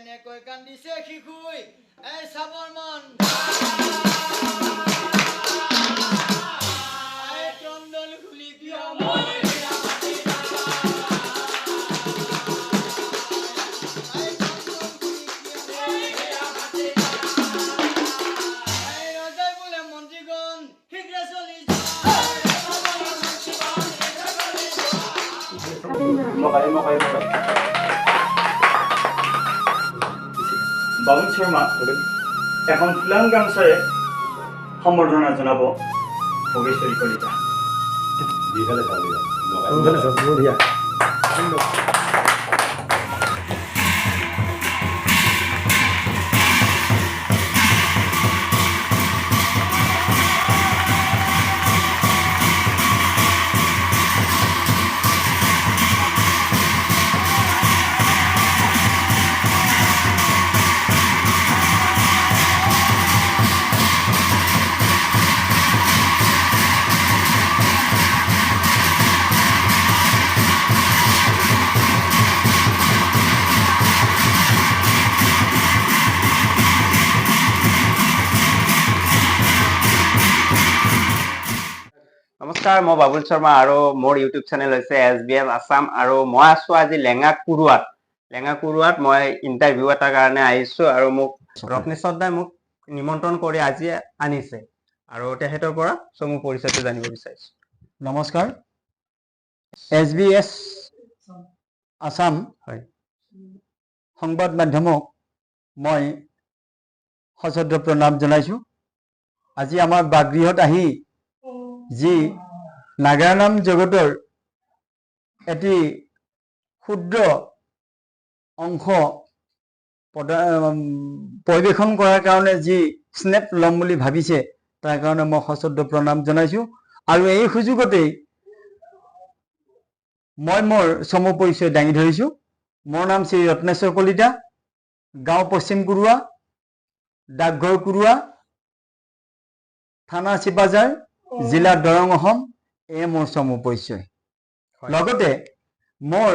এনেকৈ কান্দিছে শিশুই এই চাবৰ মন এই চন্দন খুলি দিয়া বাবুল শৰ্মা এখন ফুলাম গামোচাৰে সম্বৰ্ধনা জনাব ভোগেশ্বৰী কলিতা। নমস্কাৰ, মই বাবুল শৰ্মা আৰু মোৰ ইউটিউব চেনেল হৈছে SBM আছাম আৰু মই আছো আজি লেঙাকুৰুৱাত মই ইণ্টাৰভিউ এটাৰ কাৰণে আহিছো আৰু মোক ৰত্নেশ্বৰ দাই মোক নিমন্ত্ৰণ কৰি আজি আনিছে আৰু তেখেতৰ পৰা মোৰ পৰিচয়টো জানিব বিচাৰিছো। নমস্কাৰ, SBS আছাম হয় সংবাদ মাধ্যমক মই সশ্ৰদ্ধ প্ৰণাম জনাইছো। আজি আমাৰ বাগগৃহত আহি যি নাগাৰা নাম জগতৰ এটি ক্ষুদ্ৰ অংশ পৰিৱেশন কৰাৰ কাৰণে যি স্নেপ ল'ম বুলি ভাবিছে তাৰ কাৰণে মই সশ্ৰদ্ধ প্ৰণাম জনাইছো। আৰু এই সুযোগতেই মই মোৰ চমু পৰিচয় দাঙি ধৰিছো। মোৰ নাম শ্ৰী ৰত্নেশ্বৰ কলিতা, গাঁও পশ্চিম কুৰুৱা, ডাকঘৰ কুৰুৱা, থানা চিপাঝাৰ, জিলা দৰং, অসম। এয়ে মোৰ চমু পৰিচয়। লগতে মোৰ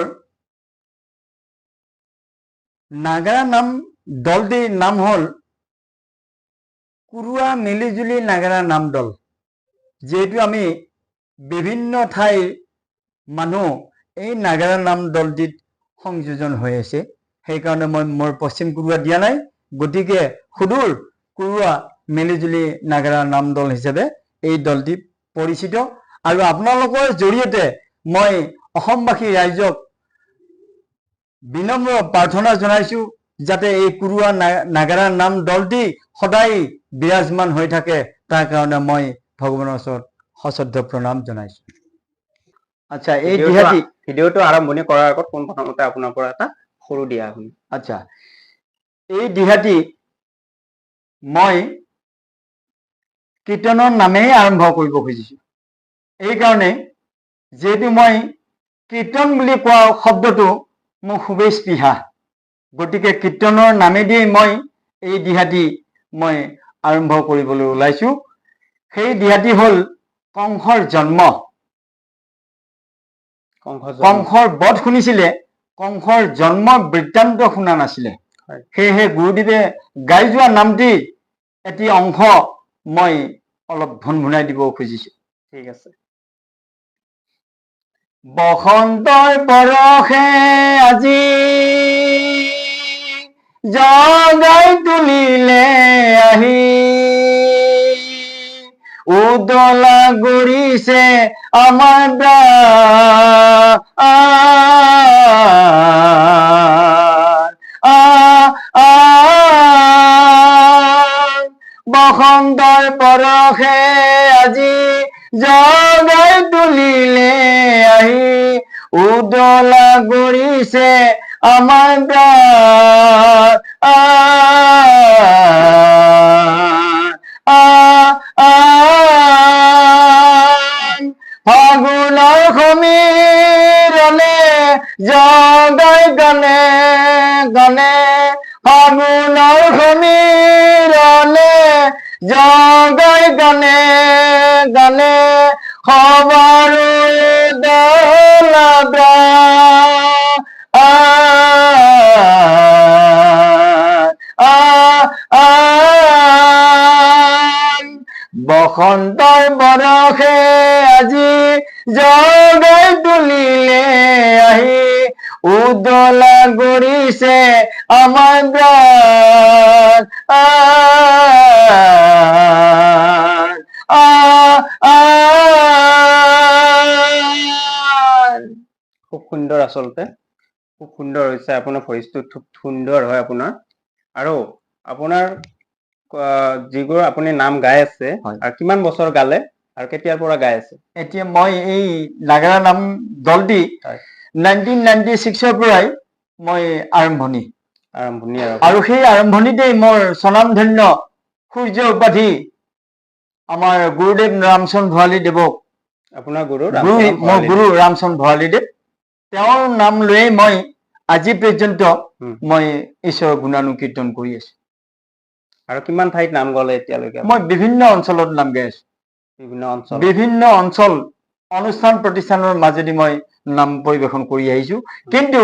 নাগাৰা নাম দলটিৰ নাম হ'ল কুৰুৱা মিলিজুলি নাগাৰা নাম দল। যিহেতু আমি বিভিন্ন ঠাইৰ মানুহ এই নাগাৰা নাম দলটিত সংযোজন হৈ আছে, সেইকাৰণে মই মোৰ পশ্চিম কুৰুৱা দিয়া নাই। গতিকে সুদূৰ কুৰুৱা মিলিজুলি নাগাৰা নাম দল হিচাপে এই দলটি পৰিচিত। আৰু আপোনালোকৰ জৰিয়তে মই অসমবাসী ৰাইজক বিনম্ৰ প্ৰাৰ্থনা জনাইছো যাতে এই কুৰুৱা নাগাৰা নাম দলটি সদায় বিৰাজমান হৈ থাকে, তাৰ কাৰণে মই ভগৱানৰ ওচৰত সশ্ৰদ্ধ প্ৰণাম জনাইছো। আচ্ছা, এই ভিডিঅ'টো আৰম্ভণি কৰাৰ আগত পোনপ্ৰথমতে আপোনাৰ পৰা এটা সৰু দিয়া শুনি। আচ্ছা, এই দিহাটি মই কীৰ্তনৰ নামেই আৰম্ভ কৰিব খুজিছো। এইকাৰণে যিহেতু মই কীৰ্তন বুলি কোৱা শব্দটো মোৰ খুবেই স্পৃহা, গতিকে কীৰ্তনৰ নামেদিয়েই মই এই দিহাটি মই আৰম্ভ কৰিবলৈ ওলাইছো। সেই দিহাটি হ'ল কংসৰ জন্ম। কংসৰ বধ শুনিছিলে, কংসৰ জন্ম বৃত্তান্ত শুনা নাছিলে। সেয়েহে গুৰুদেৱে গাই যোৱা নামটি এটি অংশ মই অলপ ভুনভুনাই দিব খুজিছো। ঠিক আছে। বসন্তৰ পৰশে আজি জগাই তুলিলে আহি, উদলা গৰিছে আমাৰ বসন্তৰ পৰশে আজি জগাই তুলিলে আহি, উদলা গৰিছে আমাৰ ফাগুনৰ সমীৰলে জগাই গানে গানে, ফাগুনৰ সমীৰলে জগাই গানে গানে, সবাৰ দলা বসন্তৰ বৰষে আজি জগাই তুলিলে আহি উদলা কৰিছে আমাৰ প্ৰাণ খুব সুন্দৰ আচলতে খুব সুন্দৰ হৈছে আপোনাৰ ভইচটো খুব সুন্দৰ হয় আপোনাৰ আৰু আপোনাৰ যিবোৰ আপুনি নাম গাই আছে হয়। আৰু কিমান বছৰ গালে আৰু কেতিয়াৰ পৰা গাই আছে এতিয়া মই এই নাগাৰা নাম দলটি হয় 1996 পৰাই মই আৰম্ভণি আৰু আৰু সেই আৰম্ভণিতেই মোৰ স্বনামধন্য সূৰ্য উপাধি আমাৰ গুৰুদেৱ ৰামচন্দ্ৰ ভঁৰালী দেৱক আপোনাৰ গুৰু মোৰ গুৰু ৰামচন্দ্ৰ ভঁৰালীদেৱ তেওঁৰ নাম লৈয়ে মই আজি পৰ্যন্ত মই ঈশ্বৰৰ গুণানুকীৰ্তন কৰি আছো আৰু কিমান ঠাইত নাম গলে এতিয়ালৈকে মই বিভিন্ন অঞ্চলত নাম গাই আছো বিভিন্ন অঞ্চল অনুষ্ঠান প্ৰতিষ্ঠানৰ মাজেদি মই নাম পৰিবেশন কৰি আহিছো কিন্তু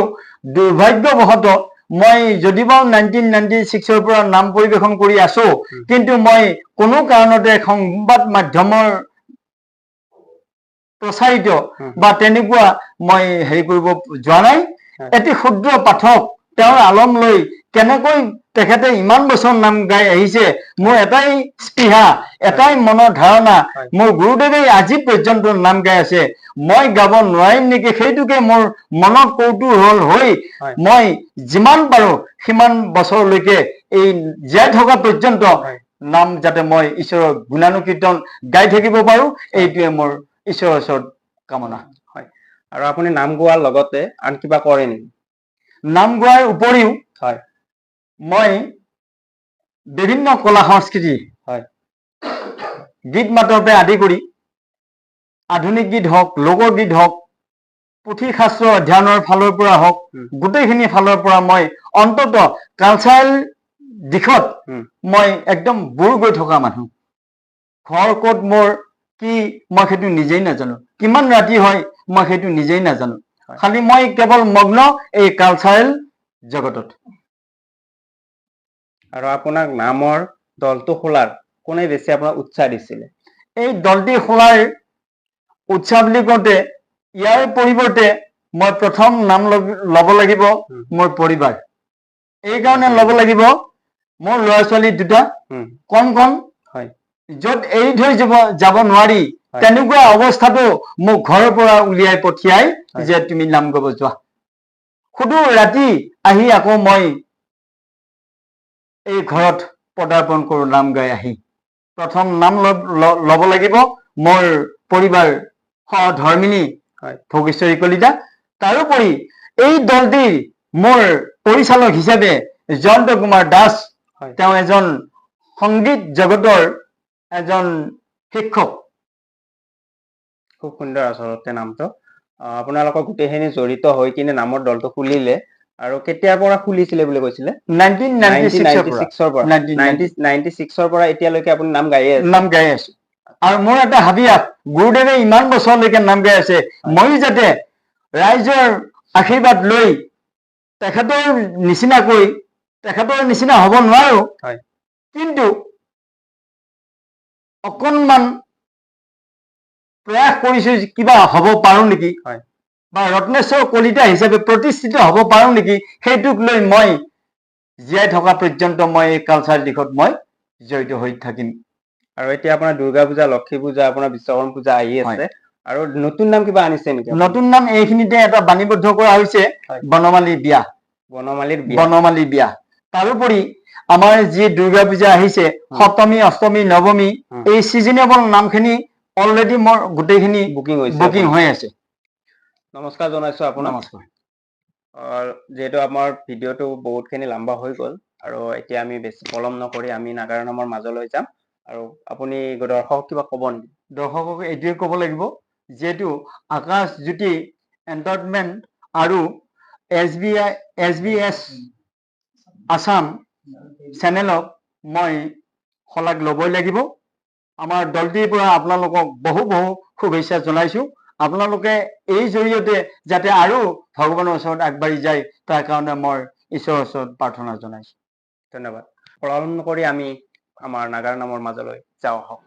দুৰ্ভাগ্যবশতঃ মই যদিও 1996 পৰা নাম পৰিবেশন কৰি আছো কিন্তু মই কোনো কাৰণতে সংবাদ মাধ্যমৰ প্ৰচাৰিত বা তেনেকুৱা মই হেৰি কৰিব যোৱা নাই এটি ক্ষুদ্ৰ পাঠক তেওঁৰ আলম লৈ কেনেকৈ তেখেতে ইমান বছৰ নাম গাই আহিছে মোৰ এটাই স্পৃহা এটাই মনৰ ধাৰণা মোৰ গুৰুদেৱে আজি পৰ্যন্ত নাম গাই আছে মই গাব নোৱাৰিম নেকি সেইটোকে মোৰ মনত কৌতূহল হৈ মই যিমান পাৰো সিমান বছৰলৈকে এই জীয়াই থকা পৰ্যন্ত নাম যাতে মই ঈশ্বৰৰ গুণানুকীৰ্তন গাই থাকিব পাৰো এইটোৱে মোৰ ঈশ্বৰৰ ওচৰত কামনা হয় আৰু আপুনি নাম গোৱাৰ লগতে আন কিবা কৰে নেকি নাম গোৱাৰ উপৰিও হয় মই বিভিন্ন কলা সংস্কৃতি হয় গীত মাতৰ পৰা আদি কৰি আধুনিক গীত হওক লোকগীত হওক পুথি শাস্ত্ৰ অধ্যয়নৰ ফালৰ পৰা হওক গোটেইখিনি ফালৰ পৰা মই অন্তত কালচাৰেল দিশত মই একদম বুৰ গৈ থকা মানুহ ঘৰ ক'ত মোৰ কি মই সেইটো নিজেই নাজানো কিমান ৰাতি হয় মই সেইটো নিজেই নাজানো খালি মই কেৱল মগ্ন এই কালচাৰেল জগতত আৰু আপোনাক নামৰ দলটো খোলাৰ কোনে বেছি আপোনাক উৎসাহ দিছিলে এই দলটি খোলাৰ উৎসাহ বুলি কওঁতে ইয়াৰ পৰিৱৰ্তে মই প্ৰথম নাম ল'ব লাগিব মোৰ পৰিবাৰ এই কাৰণে ল'ব লাগিব মোৰ ল'ৰা ছোৱালী দুটা কণ হয় য'ত এৰি থৈ যাব নোৱাৰি তেনেকুৱা অৱস্থাটো মোক ঘৰৰ পৰা উলিয়াই পঠিয়াই যে তুমি নাম গাব যোৱা সুদূৰ ৰাতি আহি আকৌ মই এই ঘৰত পদাৰ্পণ কৰো নাম গাই আহি প্ৰথম নাম ল'ব লাগিব মোৰ পৰিবাৰ সহধৰ্মিনী ভোগেশ্বৰী কলিতা তাৰোপৰি এই দলটিৰ মোৰ পৰিচালক হিচাপে জয়ন্ত কুমাৰ দাস তেওঁ এজন সংগীত জগতৰ এজন শিক্ষক খুব সুন্দৰ আচলতে নামটো আপোনালোকৰ গোটেইখিনি জড়িত হৈ কিনে নামৰ দলটো খুলিলে আৰু কেতিয়াৰ পৰা খুলিছিলে বুলি কৈছিলে 1996 পৰা এতিয়ালৈকে আপুনি নাম গাই আছে আৰু মোৰ এটা হাবিয়াস গুৰুদেৱে ইমান বছৰলৈকে নাম গাই আছে মই যাতে ৰাইজৰ আশীৰ্বাদ লৈ তেখেতৰ নিচিনা হ'ব নোৱাৰো কিন্তু অকণমান প্ৰয়াস কৰিছো কিবা হ'ব পাৰো নেকি বা ৰত্নেশ্বৰ কলিতা হিচাপে প্ৰতিষ্ঠিত হ'ব পাৰো নেকি সেইটোক লৈ মই জীয়াই থকা পৰ্যন্ত মই এই কালচাৰ দিশত মই জড়িত হৈ থাকিম আৰু এতিয়া আপোনাৰ দুৰ্গা পূজা লক্ষ্মী পূজা আপোনাৰ বিশ্বকৰ্মা পূজা আহি আছে আৰু নতুন নাম কিবা আনিছে নেকি নতুন নাম এইখিনিতে এটা বাণীবদ্ধ কৰা হৈছে বনমালী বিয়া তাৰোপৰি আমাৰ যি দুৰ্গা পূজা আহিছে সপ্তমী অষ্টমী নৱমী এই চিজনেবল নামখিনি অলৰেডি মোৰ গোটেইখিনি বুকিং হৈ আছে নমস্কাৰ জনাইছো আপোনাক যিহেতু আমাৰ ভিডিঅ'টো বহুতখিনি লম্বা হৈ গ'ল আৰু এতিয়া আমি বেছি পলম নকৰি আমি নাগাৰা নামৰ মাজলৈ যাম আৰু আপুনি দৰ্শকক কিবা ক'ব নেকি দৰ্শকক এইটোৱে ক'ব লাগিব যিহেতু আকাশ জ্যোতি এণ্টাৰটেইনমেণ্ট আৰু SBS আসাম চেনেলক মই শলাগ ল'বই লাগিব আমাৰ দলটিৰ পৰা আপোনালোকক বহু শুভেচ্ছা জনাইছো আপোনালোকে এই জৰিয়তে যাতে আৰু ভগৱানৰ ওচৰত আগবাঢ়ি যায় তাৰ কাৰণে মই ঈশ্বৰৰ ওচৰত প্ৰাৰ্থনা জনাইছো ধন্যবাদ পলম নকৰি আমি আমাৰ নাগাৰা নামৰ মাজলৈ যাওঁ আহক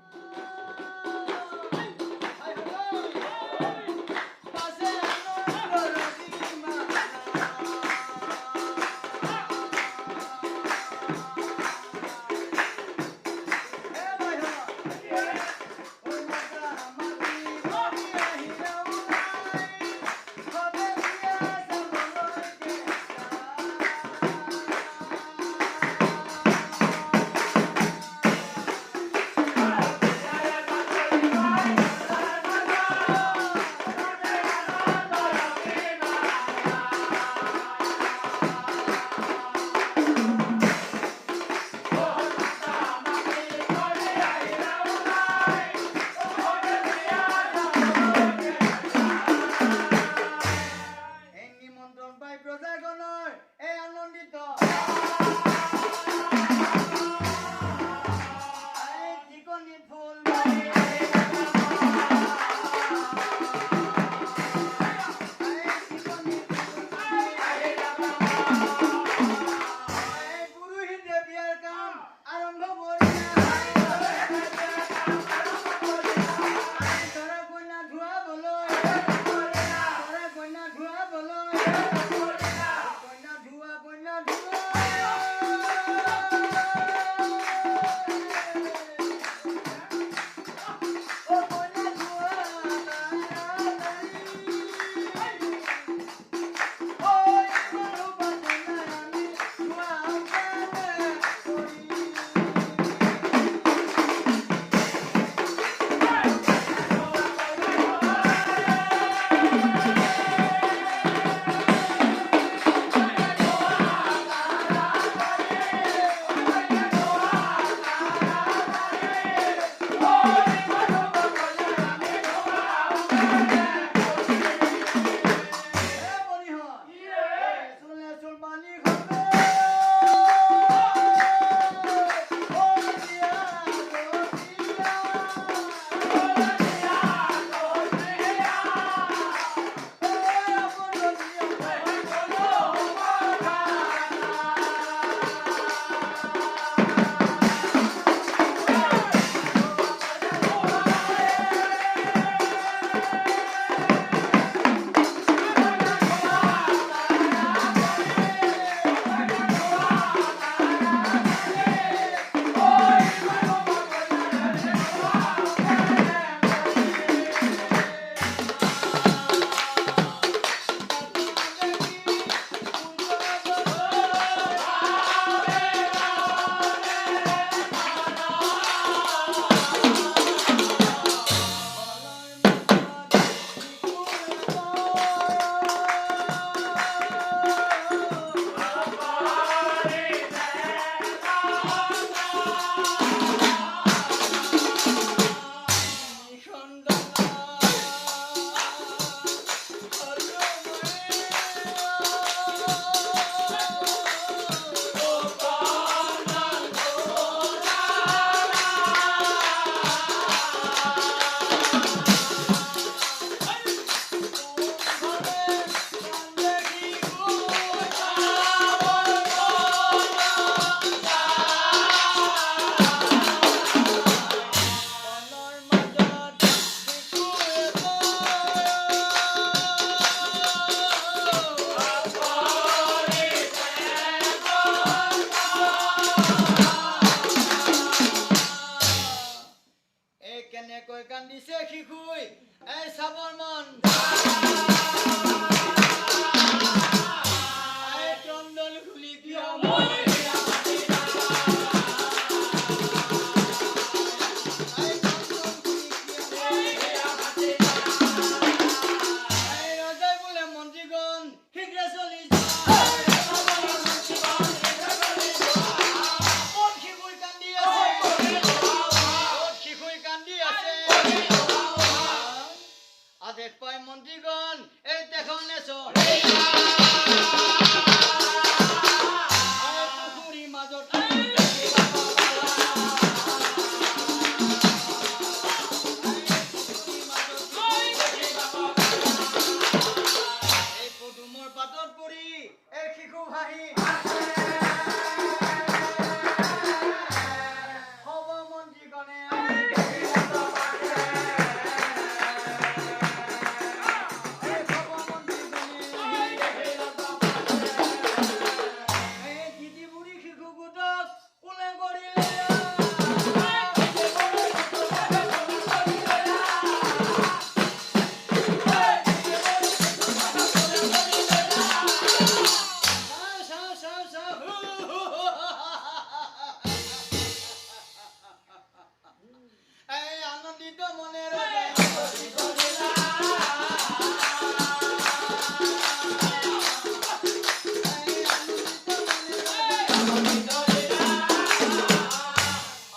এই আনন্দিত মনের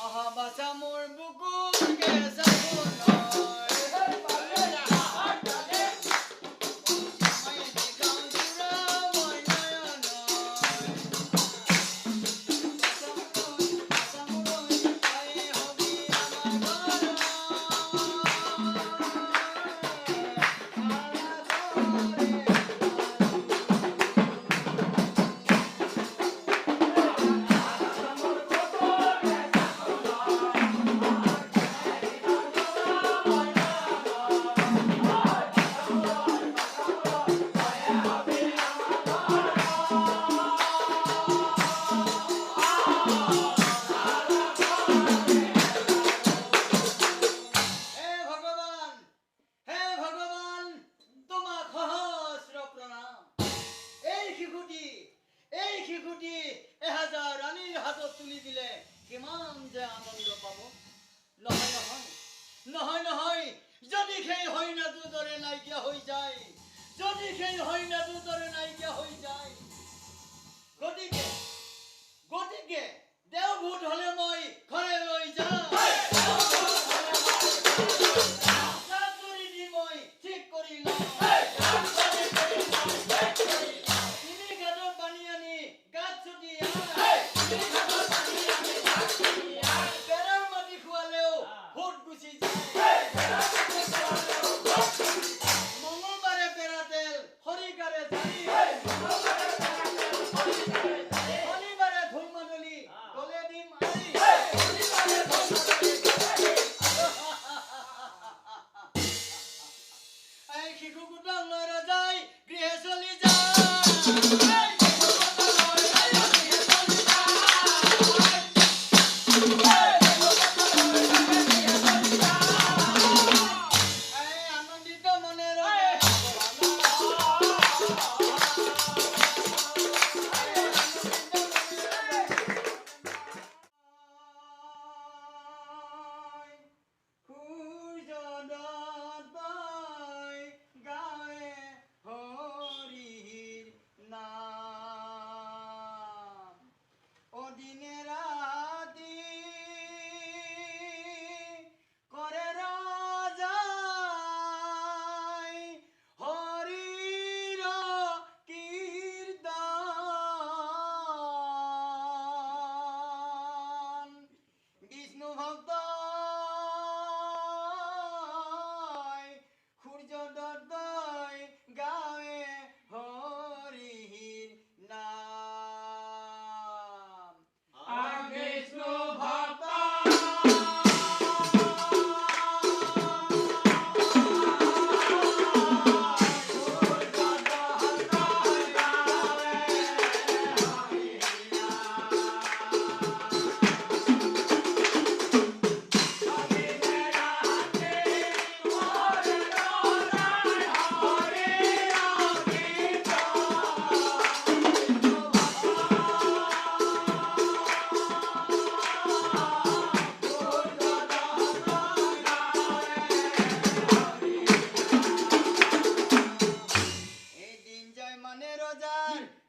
আহা বাসা মোর বুকুকে সাবুন কিমান যে আনন্দ পাব নহয় নহয় নহয় নহয় যদি সেই হইনাটোৰ দৰে নাইকিয়া হৈ যায় যদি সেই হইনাটোৰ দৰে নাইকিয়া হৈ যায় গতিকে গতিকে দেওভূত হলে মই ঘৰে লৈ যাম চাকৰি দি মই ঠিক কৰি লওঁ তিনি ঘাটৰ পানী আনি গাত ছটিয়াই বেৰৰ মাটি খোৱালেও ভূত গুচি যায় মঙলবাৰে পেৰা তেল খৰিকাৰে জাৰি শনিবাৰে ঢোল মাদলি গলে দিম আৰি এই শিশু গোটক লৈ ৰজাই গৃহে চলি যায়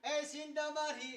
এই চিন্তা বাঢ়ি